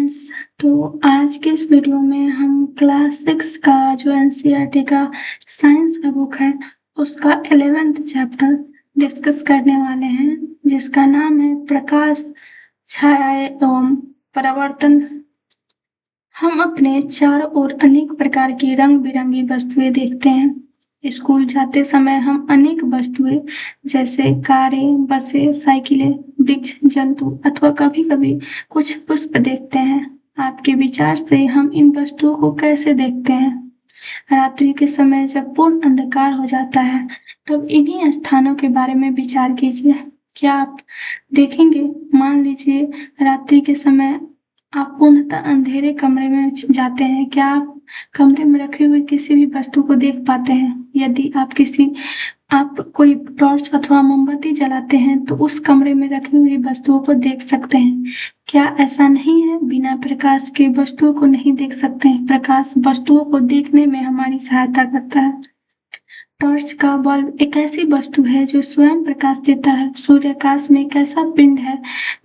Friends. तो आज के इस वीडियो में हम क्लास 6 का जो एनसीईआरटी का साइंस का बुक है उसका 11th चैप्टर डिस्कस करने वाले हैं, जिसका नाम है प्रकाश, छायाएं एवं परावर्तन। हम अपने चारों ओर अनेक प्रकार की रंग बिरंगी वस्तुएं देखते हैं। स्कूल जाते समय हम अनेक वस्तुएं जैसे कारें, बसें, साइकिलें, वृक्ष, जंतु अथवा कभी कभी कुछ पुष्प देखते हैं। आपके विचार से हम इन वस्तुओं को कैसे देखते हैं? रात्रि के समय जब पूर्ण अंधकार हो जाता है तब इन्हीं स्थानों के बारे में विचार कीजिए। क्या आप देखेंगे? मान लीजिए रात्रि के समय आप पूर्णतः अंधेरे कमरे में जाते हैं। क्या आप कमरे में रखी हुई किसी भी वस्तु को देख पाते हैं? यदि आप कोई टॉर्च अथवा मोमबत्ती जलाते हैं तो उस कमरे में रखी हुई वस्तुओं को देख सकते हैं। क्या ऐसा नहीं है? बिना प्रकाश के वस्तुओं को नहीं देख सकते हैं। प्रकाश वस्तुओं को देखने में हमारी सहायता करता है। टॉर्च का बल्ब एक ऐसी वस्तु है जो स्वयं प्रकाश देता है। सूर्याकाश में एक ऐसा पिंड है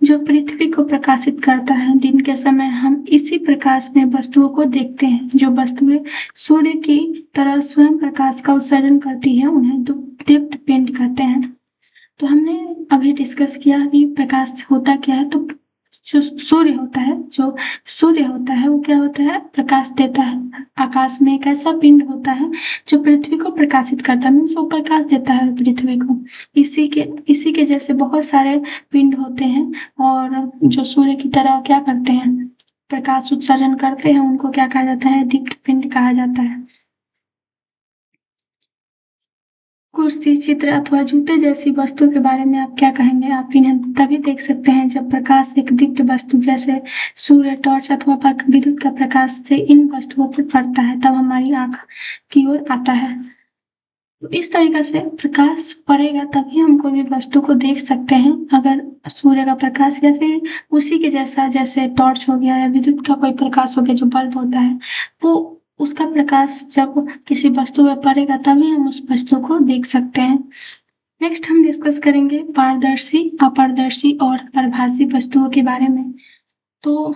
जो पृथ्वी को प्रकाशित करता है। दिन के समय हम इसी प्रकाश में वस्तुओं को देखते हैं। जो वस्तुएं सूर्य की तरह स्वयं प्रकाश का उत्सर्जन करती है उन्हें दीप्त पिंड कहते हैं। तो हमने अभी डिस्कस किया कि प्रकाश होता क्या है। तो जो सूर्य होता है वो क्या होता है? प्रकाश देता है। आकाश में एक ऐसा पिंड होता है जो पृथ्वी को प्रकाशित करता है, मीन्स वो प्रकाश देता है पृथ्वी को। इसी के जैसे बहुत सारे पिंड होते हैं और जो सूर्य की तरह क्या करते हैं? प्रकाश उत्सर्जन करते हैं। उनको क्या कहा जाता है? दीप्त पिंड कहा जाता है। कुर्सी, चित्र अथवा जूते जैसी वस्तु के बारे में आप क्या कहेंगे? आप इन्हें तभी देख सकते हैं जब प्रकाश एक दीप्त वस्तु जैसे सूर्य, टॉर्च अथवा विद्युत का प्रकाश से इन वस्तुओं पर पड़ता है, तब हमारी आंख की ओर आता है। तो इस तरीके से प्रकाश पड़ेगा तभी हम कोई भी वस्तु को देख सकते हैं। अगर सूर्य का प्रकाश या फिर उसी के जैसा, जैसे टॉर्च हो गया या विद्युत का कोई प्रकाश हो गया जो बल्ब होता है, वो उसका प्रकाश जब किसी वस्तु पर पड़ेगा तभी हम उस वस्तु को देख सकते हैं। नेक्स्ट हम डिस्कस करेंगे पारदर्शी, अपारदर्शी और पारभासी वस्तुओं के बारे में। तो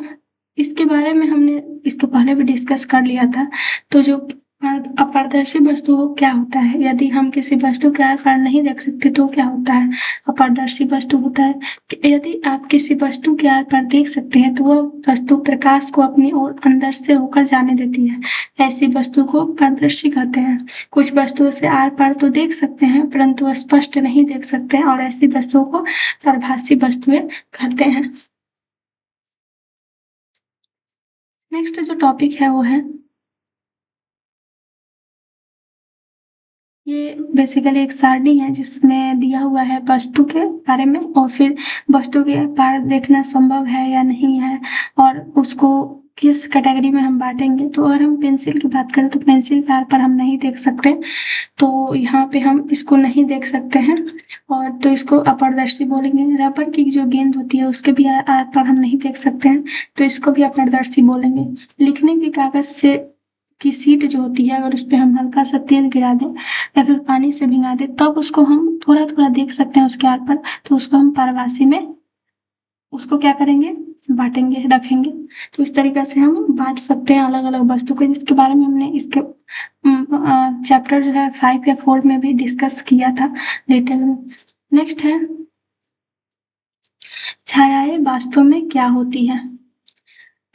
इसके बारे में हमने इसके पहले भी डिस्कस कर लिया था। तो जो अपारदर्शी वस्तु क्या होता है? यदि हम किसी वस्तु के आर पार नहीं देख सकते तो क्या होता है? अपारदर्शी वस्तु होता है कि यदि आप किसी वस्तु के आर पार देख सकते हैं तो वह वस्तु प्रकाश को अपनी ओर अंदर से होकर जाने देती है। ऐसी वस्तु को पारदर्शी कहते हैं। कुछ वस्तुओं से आर पार तो देख सकते हैं परंतु स्पष्ट नहीं देख सकते हैं और ऐसी वस्तुओं को पारभासी वस्तुएं कहते हैं। नेक्स्ट जो टॉपिक है वो है, ये बेसिकली एक सारणी है जिसमें दिया हुआ है वस्तु के बारे में और फिर वस्तु के पार देखना संभव है या नहीं है और उसको किस कैटेगरी में हम बांटेंगे। तो अगर हम पेंसिल की बात करें तो पेंसिल के आर पर हम नहीं देख सकते, तो यहाँ पे हम इसको नहीं देख सकते हैं और तो इसको अपारदर्शी बोलेंगे। रबर की जो गेंद होती है उसके भी आर पर हम नहीं देख सकते हैं, तो इसको भी अपारदर्शी बोलेंगे। लिखने के कागज से की सीट जो होती है अगर उस पर हम हल्का सा तेल गिरा दें या फिर पानी से भिंगा दें तब उसको हम थोड़ा थोड़ा देख सकते हैं उसके आर पर, तो उसको हम पारभासी में उसको क्या करेंगे? बांटेंगे, रखेंगे। तो इस तरीके से हम बांट सकते हैं अलग अलग वस्तु को, जिसके बारे में हमने इसके चैप्टर जो है 5 या 4 में भी डिस्कस किया था डिटेल में। नेक्स्ट है छायाएं वास्तव में क्या होती है।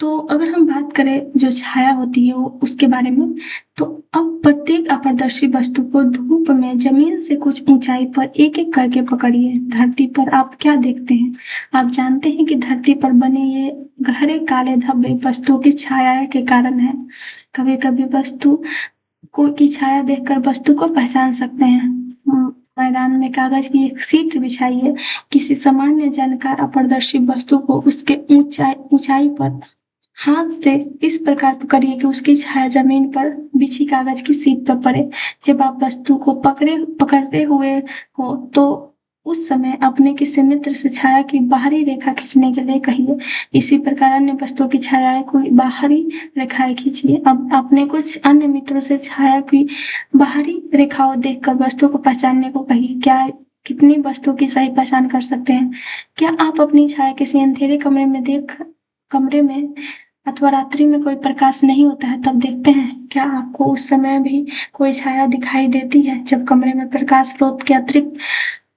तो अगर हम बात करें जो छाया होती है वो उसके बारे में, तो अब प्रत्येक अपारदर्शी वस्तु को धूप में जमीन से कुछ ऊंचाई पर एक एक करके पकड़िए। धरती पर आप क्या देखते हैं? आप जानते हैं कि धरती पर बने ये गहरे काले धब्बे वस्तुओं की छाया के कारण है। कभी कभी वस्तु की छाया देखकर वस्तु को पहचान सकते हैं। मैदान में कागज की एक सीट बिछाइए। किसी सामान्य जानकार अपारदर्शी वस्तु को उसके ऊंचाई पर हाथ से इस प्रकार पकड़िए कि उसकी छाया जमीन पर बिछी कागज की सीट पर पड़े। जब आप वस्तु को पकड़ते हुए हो तो उस समय अपने किसी मित्र से छाया की बाहरी रेखा खींचने के लिए कहिए। इसी प्रकार अन्य वस्तुओं की छाया को बाहरी रेखाएं खींचिए। अब अपने कुछ अन्य मित्रों से छाया की बाहरी रेखाओं देखकर वस्तु को पहचानने को कहिए। क्या कितनी वस्तुओं की सही पहचान कर सकते हैं? क्या आप अपनी छाया किसी अंधेरे कमरे में देख कमरे में अथवा रात्रि में कोई प्रकाश नहीं होता है तब देखते हैं, क्या आपको उस समय भी कोई छाया दिखाई देती है? जब कमरे में प्रकाश स्रोत के अतिरिक्त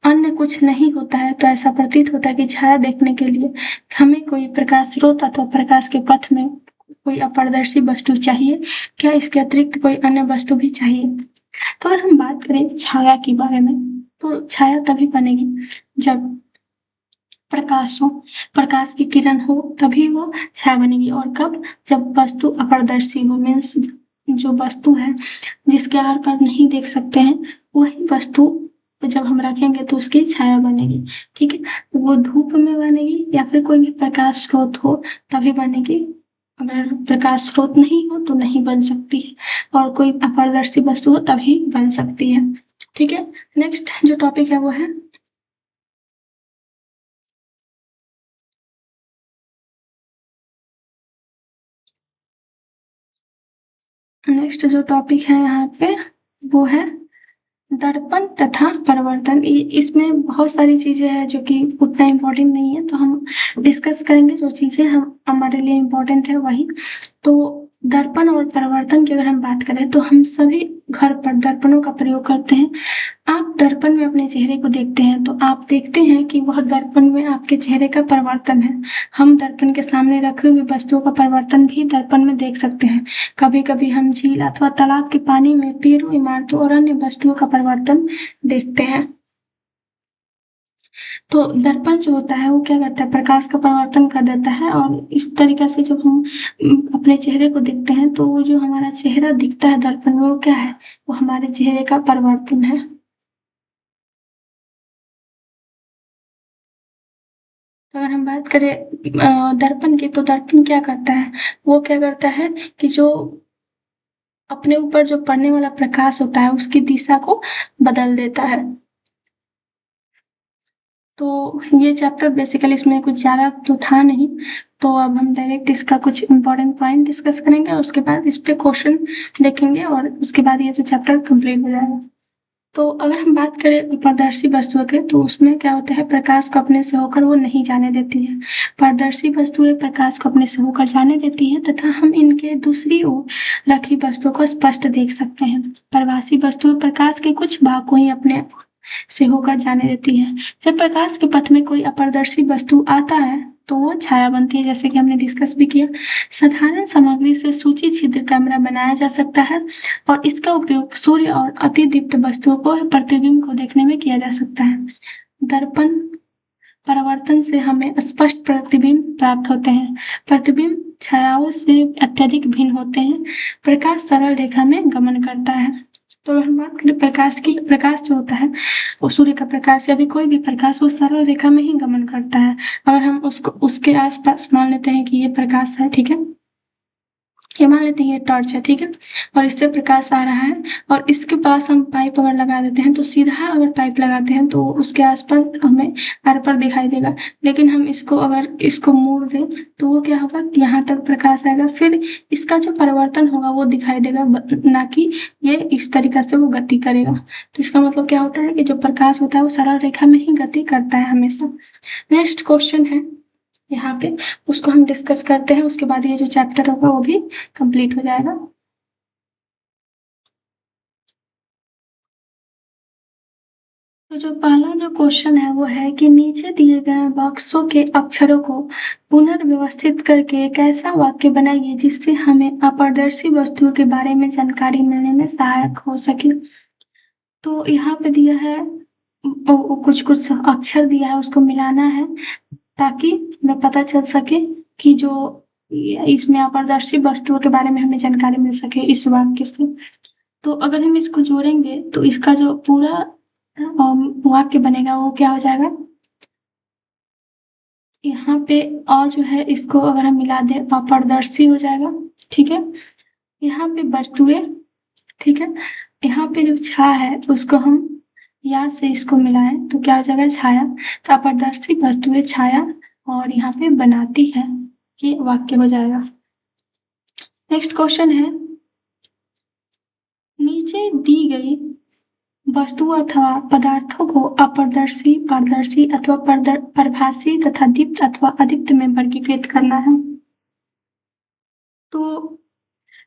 अन्य कुछ नहीं होता है तो ऐसा प्रतीत होता है कि छाया देखने के लिए हमें कोई प्रकाश स्रोत अथवा प्रकाश के पथ में कोई अपारदर्शी वस्तु चाहिए। क्या इसके अतिरिक्त कोई अन्य वस्तु भी चाहिए? तो अगर हम बात करें छाया के बारे में, तो छाया तभी बनेगी जब प्रकाश हो, प्रकाश की किरण हो, तभी वो छाया बनेगी। और कब? जब वस्तु अपारदर्शी हो, मीन्स जो वस्तु है जिसके आर पार नहीं देख सकते हैं, वही वस्तु जब हम रखेंगे तो उसकी छाया बनेगी। ठीक है, वो धूप में बनेगी या फिर कोई भी प्रकाश स्रोत हो तभी बनेगी। अगर प्रकाश स्रोत नहीं हो तो नहीं बन सकती है, और कोई अपारदर्शी वस्तु हो तभी बन सकती है। ठीक है, नेक्स्ट जो टॉपिक है वो है नेक्स्ट जो टॉपिक है यहाँ पे वो है दर्पण तथा परिवर्तन। इसमें बहुत सारी चीजें हैं जो कि उतना इम्पोर्टेंट नहीं है, तो हम डिस्कस करेंगे जो चीजें हम हमारे लिए इम्पोर्टेंट है वही। तो दर्पण और परिवर्तन की अगर हम बात करें तो हम सभी घर पर दर्पणों का प्रयोग करते हैं। आप दर्पण में अपने चेहरे को देखते हैं तो आप देखते हैं कि वह दर्पण में आपके चेहरे का परिवर्तन है। हम दर्पण के सामने रखे हुए वस्तुओं का परिवर्तन भी दर्पण में देख सकते हैं। कभी कभी हम झील अथवा तालाब के पानी में पेड़ों, इमारतों और अन्य वस्तुओं का परिवर्तन देखते हैं। तो दर्पण जो होता है वो क्या करता है, प्रकाश का परिवर्तन कर देता है, और इस तरीके से जब हम अपने चेहरे को देखते हैं तो वो जो हमारा चेहरा दिखता है दर्पण में, वो क्या है, वो हमारे चेहरे का परिवर्तन है। तो अगर हम बात करें दर्पण की, तो दर्पण क्या करता है, वो क्या करता है कि जो अपने ऊपर जो पड़ने वाला प्रकाश होता है उसकी दिशा को बदल देता है। तो ये चैप्टर बेसिकली इसमें कुछ ज़्यादा तो था नहीं, तो अब हम डायरेक्ट इसका कुछ इम्पोर्टेंट पॉइंट डिस्कस करेंगे और उसके बाद इस पे क्वेश्चन देखेंगे और उसके बाद ये जो चैप्टर कंप्लीट हो जाएगा। तो अगर हम बात करें पारदर्शी वस्तुओं के, तो उसमें क्या होता है, प्रकाश को अपने से होकर वो नहीं जाने देती है। पारदर्शी वस्तुएं प्रकाश को अपने से होकर जाने देती है तथा हम इनके दूसरी ओर रखी वस्तुओं को स्पष्ट देख सकते हैं। प्रवासी वस्तुएं प्रकाश के कुछ भाग को ही अपने से होकर जाने देती है। जब प्रकाश के पथ में कोई अपारदर्शी वस्तु आता है तो वो छाया बनती है, जैसे कि हमने डिस्कस भी किया। साधारण सामग्री से सूची छिद्र कैमरा बनाया जा सकता है और इसका उपयोग सूर्य और अतिदीप्त वस्तुओं को प्रतिबिंब को देखने में किया जा सकता है। दर्पण परिवर्तन से हमें स्पष्ट प्रतिबिंब प्राप्त होते हैं। प्रतिबिंब छायाओं से अत्यधिक भिन्न होते हैं। प्रकाश सरल रेखा में गमन करता है। तो अगर हम बात करें प्रकाश की, प्रकाश जो होता है वो सूर्य का प्रकाश या भी कोई भी प्रकाश वो सरल रेखा में ही गमन करता है। अगर हम उसको उसके आसपास मान लेते हैं कि ये प्रकाश है, ठीक है, ये मान लेते हैं ये टॉर्च है, ठीक है, और इससे प्रकाश आ रहा है और इसके पास हम पाइप अगर लगा देते हैं तो सीधा अगर पाइप लगाते हैं तो उसके आसपास हमें आर पार दिखाई देगा। लेकिन हम इसको अगर इसको मोड़ दें तो वो क्या होगा, यहाँ तक प्रकाश आएगा, फिर इसका जो परिवर्तन होगा वो दिखाई देगा, ना कि ये इस तरीका से वो गति करेगा। तो इसका मतलब क्या होता है कि जो प्रकाश होता है वो सरल रेखा में ही गति करता है हमेशा। नेक्स्ट क्वेश्चन है यहाँ पे, उसको हम डिस्कस करते हैं, उसके बाद ये जो चैप्टर होगा वो भी कंप्लीट हो जाएगा। तो जो पहला जो क्वेश्चन है वो है कि नीचे दिए गए बॉक्सों के अक्षरों को पुनर्व्यवस्थित करके एक ऐसा वाक्य बनाइए जिससे हमें अपारदर्शी वस्तुओं के बारे में जानकारी मिलने में सहायक हो सके। तो यहाँ पे दिया है कुछ कुछ अक्षर दिया है, उसको मिलाना है ताकि हमें पता चल सके कि जो इसमें अपारदर्शी वस्तुओं के बारे में हमें जानकारी मिल सके इस वाक्य से। तो अगर हम इसको जोड़ेंगे तो इसका जो पूरा वाक्य बनेगा वो क्या हो जाएगा, यहाँ पे और जो है इसको अगर हम मिला दें अपारदर्शी हो जाएगा। ठीक है, यहाँ पे वस्तुएं, ठीक है, यहाँ पे जो छा है उसको हम या से इसको मिलाएं तो क्या हो जाएगा, छाया। तो अपारदर्शी वस्तुएं छाया और यहाँ पे बनाती है, ये वाक्य हो जाएगा। नेक्स्ट क्वेश्चन है, नीचे दी गई वस्तुओं अथवा पदार्थों को अपारदर्शी, पारदर्शी अथवा प्रभासी तथा दीप्त अथवा अदीप्त में वर्गीकृत करना है। तो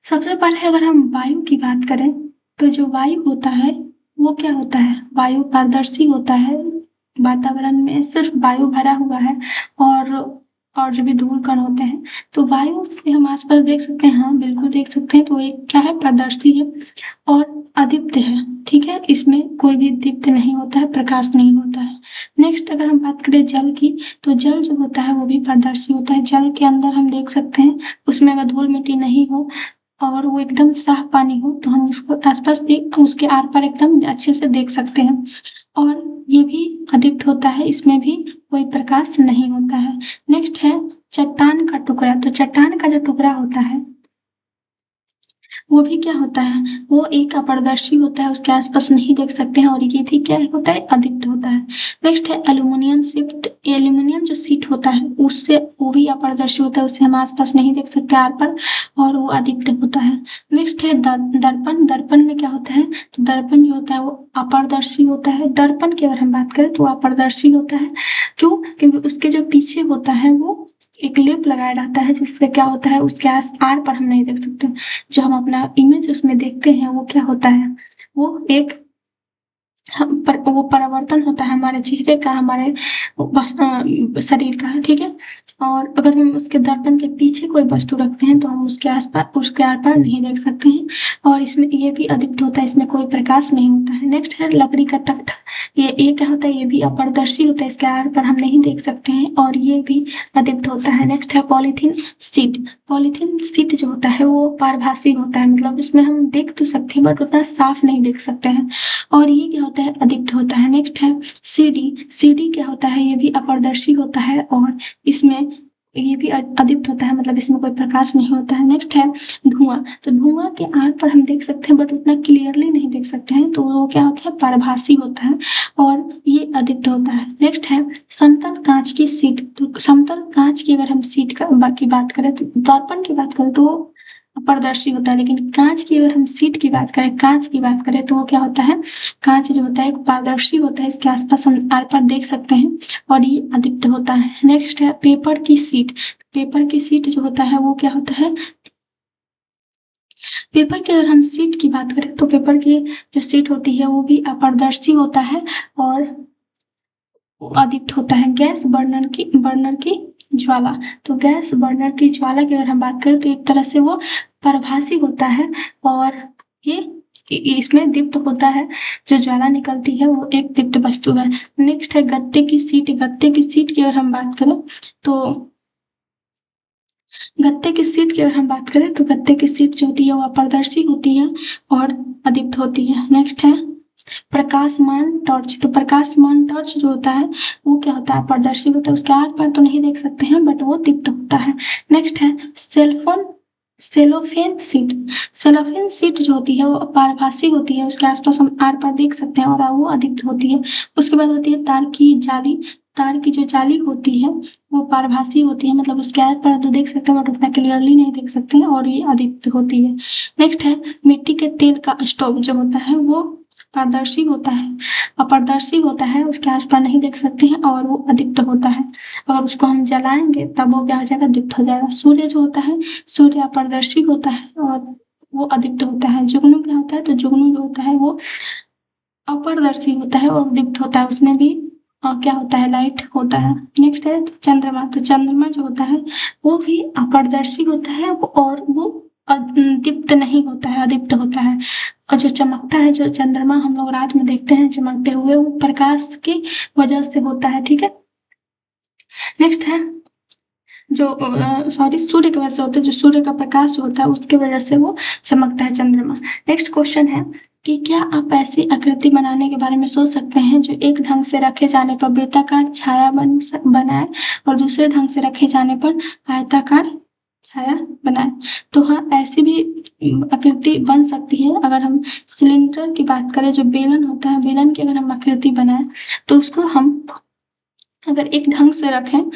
सबसे पहले अगर हम वायु की बात करें तो जो वायु होता है वो क्या होता है, वायु पारदर्शी होता है। वातावरण में सिर्फ वायु भरा हुआ है और जो भी धूल कण होते हैं, तो वायु से हम आसपास देख सकते हैं, हाँ बिल्कुल देख सकते हैं। तो एक क्या है, पारदर्शी है और अदीप्त है। ठीक है, इसमें कोई भी दीप्त नहीं होता है, प्रकाश नहीं होता है। नेक्स्ट अगर हम बात करें जल की, तो जल जो होता है वो भी पारदर्शी होता है। जल के अंदर हम देख सकते हैं, उसमें अगर धूल मिट्टी नहीं हो और वो एकदम साफ पानी हो तो हम उसको आसपास देख, उसके आर पार एकदम अच्छे से देख सकते हैं। और ये भी अदीप्त होता है, इसमें भी कोई प्रकाश नहीं होता है। नेक्स्ट है चट्टान का टुकड़ा। तो चट्टान का जो टुकड़ा होता है वो भी क्या होता है, वो एक अपारदर्शी होता है, उसके आसपास नहीं देख सकते हैं। और ये भी क्या होता है, अदीप्त होता है। नेक्स्ट है एल्यूमिनियम शीट। एल्यूमिनियम जो शीट होता है उससे, वो भी अपारदर्शी होता है, उससे हम आसपास नहीं देख सकते आर पर, और वो अदीप्त होता है। नेक्स्ट है दर्पण। दर्पण में क्या होता है, तो दर्पण जो होता है वो अपारदर्शी होता है। दर्पण की अगर हम बात करें तो अपारदर्शी होता है। क्यों, क्योंकि उसके जो पीछे होता है वो एक लेप लगाया रहता है, जिससे क्या होता है, उसके आस आर पर हम नहीं देख सकते। जो हम अपना इमेज उसमें देखते हैं वो क्या होता है, वो एक वो परिवर्तन होता है हमारे चेहरे का, हमारे शरीर का। ठीक है, और अगर हम उसके दर्पण के पीछे कोई वस्तु रखते हैं तो हम उसके आसपास, उसके आर पार नहीं देख सकते हैं। और इसमें ये भी अदीप्त होता है, इसमें कोई प्रकाश नहीं होता है। नेक्स्ट है लकड़ी का तख्ता। ये क्या होता है, ये भी अपारदर्शी होता है, इसके आर पर हम नहीं देख सकते हैं और ये भी अदीप्त होता है। नेक्स्ट है पॉलीथीन शीट। पॉलीथीन शीट जो होता है वो पारभासी होता है, मतलब उसमें हम देख तो सकते हैं बट उतना साफ नहीं देख सकते हैं, और ये क्या होता है, अदीप्त होता है। नेक्स्ट है सीडी। सीडी क्या होता है, ये भी अपारदर्शी होता है और इसमें ये भी अदीप्त होता है, मतलब इसमें कोई प्रकाश नहीं होता है। नेक्स्ट है धुआं। तो धुआं के आर पर हम देख सकते हैं बट उतना क्लियरली नहीं देख सकते हैं, तो वो क्या होता है, पारभासी होता है और ये अदीप्त होता है। नेक्स्ट है समतल कांच की सीट। तो समतल कांच की अगर हम सीट का बाकी बात करें, तो दर्पण की बात करें तो अपारदर्शी होता है, लेकिन कांच की अगर हम सीट की बात करें, कांच की बात करें तो वो क्या होता है, कांच जो होता है एक पारदर्शी होता है, इसके आसपास हम आर पार देख सकते हैं और ये अदीप्त होता है। नेक्स्ट है पेपर की सीट। पेपर की सीट जो होता है वो क्या होता है, पेपर की अगर हम सीट की बात करें तो पेपर की जो सीट होती है वो भी अपारदर्शी होता है और अदीप्त होता है। गैस बर्नर की ज्वाला। तो गैस बर्नर की ज्वाला की अगर हम बात करें तो एक तरह से वो परभासी होता है और ये इसमें दीप्त होता है, जो ज्वाला निकलती है वो एक दीप्त वस्तु है। नेक्स्ट है गत्ते की सीट। गत्ते की सीट की अगर हम बात करें तो गत्ते की सीट की अगर हम बात करें तो गत्ते की सीट जो होती है वो अपारदर्शी होती है और अदीप्त होती है। नेक्स्ट है प्रकाशमान टॉर्च। तो प्रकाशमान टॉर्च जो होता है वो क्या होता है, पारदर्शी होता है, उसके आर पार तो नहीं देख सकते हैं बट वो दीप्त होता है। नेक्स्ट है cellphone cellophane seat. Cellophane seat जो होती है वो पारभासी होती है, उसके आसपास हम आर पार देख सकते हैं और वो अदीप्त होती है। उसके बाद होती है तार की जाली। तार की जो जाली होती है वो पारभासी होती है, मतलब उसके आर पार तो देख सकते हैं बट उतना क्लियरली नहीं देख सकते हैं और ये अदीप्त होती है। नेक्स्ट है मिट्टी के तेल का स्टोव। जो होता है वो पारदर्शी होता है, अपारदर्शी होता है, उसके आसपास नहीं देख सकते हैं और वो अदीप्त होता है। अगर उसको हम जलाएंगे तब वो क्या हो जाएगा, दीप्त हो जाएगा। सूर्य जो होता है, सूर्य अपारदर्शी होता है और वो अदीप्त होता है। जुगनू क्या होता है, तो जुगनू जो होता है वो अपारदर्शी होता है और दीप्त होता है, उसमें भी क्या होता है, लाइट होता है। नेक्स्ट है चंद्रमा। तो चंद्रमा जो होता है वो भी अपारदर्शी होता है और वो दीप्त नहीं होता है, अदीप्त होता है। और जो चमकता है, जो चंद्रमा हम लोग रात में देखते हैं चमकते हुए, वो प्रकाश की वजह से होता है। ठीक है, नेक्स्ट है जो सॉरी सूर्य की वजह से होता है, जो सूर्य का प्रकाश जो होता है उसकी वजह से वो चमकता है चंद्रमा। नेक्स्ट क्वेश्चन है कि क्या आप ऐसी आकृति बनाने के बारे में सोच सकते हैं जो एक ढंग से रखे जाने पर वृत्ताकार छाया बनाए और दूसरे ढंग से रखे जाने पर आयताकार छाया बनाए। तो हाँ, ऐसी भी आकृति बन सकती है। अगर हम सिलेंडर की बात करें, जो बेलन होता है, बेलन की अगर हम आकृति बनाए तो उसको हम अगर एक ढंग से रखें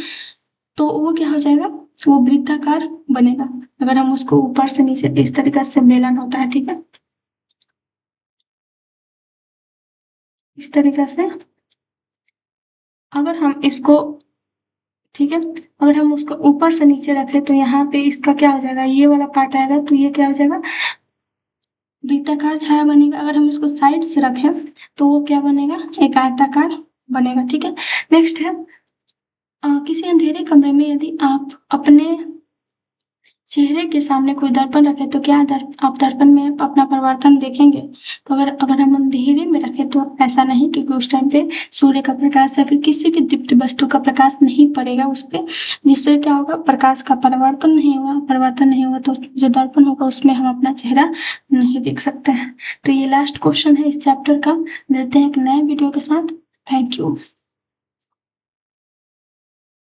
तो वो क्या हो जाएगा, वो वृत्ताकार बनेगा। अगर हम उसको ऊपर से नीचे, इस तरीके से बेलन होता है, ठीक है, इस तरीके से अगर हम इसको ठीक है। अगर हम उसको ऊपर से नीचे रखें तो यहाँ पे इसका क्या हो जाएगा, ये वाला पार्ट आएगा तो ये क्या हो जाएगा, वृत्ताकार छाया बनेगा। अगर हम इसको साइड से रखें तो वो क्या बनेगा, एक आयताकार बनेगा। ठीक है। नेक्स्ट है किसी अंधेरे कमरे में यदि आप अपने चेहरे के सामने कोई दर्पण रखे तो क्या आप दर्पण में अपना परिवर्तन देखेंगे। तो अगर अगर हम अंधेरे में रखें तो ऐसा नहीं, क्योंकि उस टाइम पे सूर्य का प्रकाश या फिर किसी भी दीप्त वस्तु का प्रकाश नहीं पड़ेगा उस पे, जिससे क्या होगा, प्रकाश का परिवर्तन नहीं होगा। परिवर्तन नहीं होगा तो जो दर्पण होगा उसमें हम अपना चेहरा नहीं देख सकते हैं। तो ये लास्ट क्वेश्चन है इस चैप्टर का। मिलते हैं एक नए वीडियो के साथ। Thank you.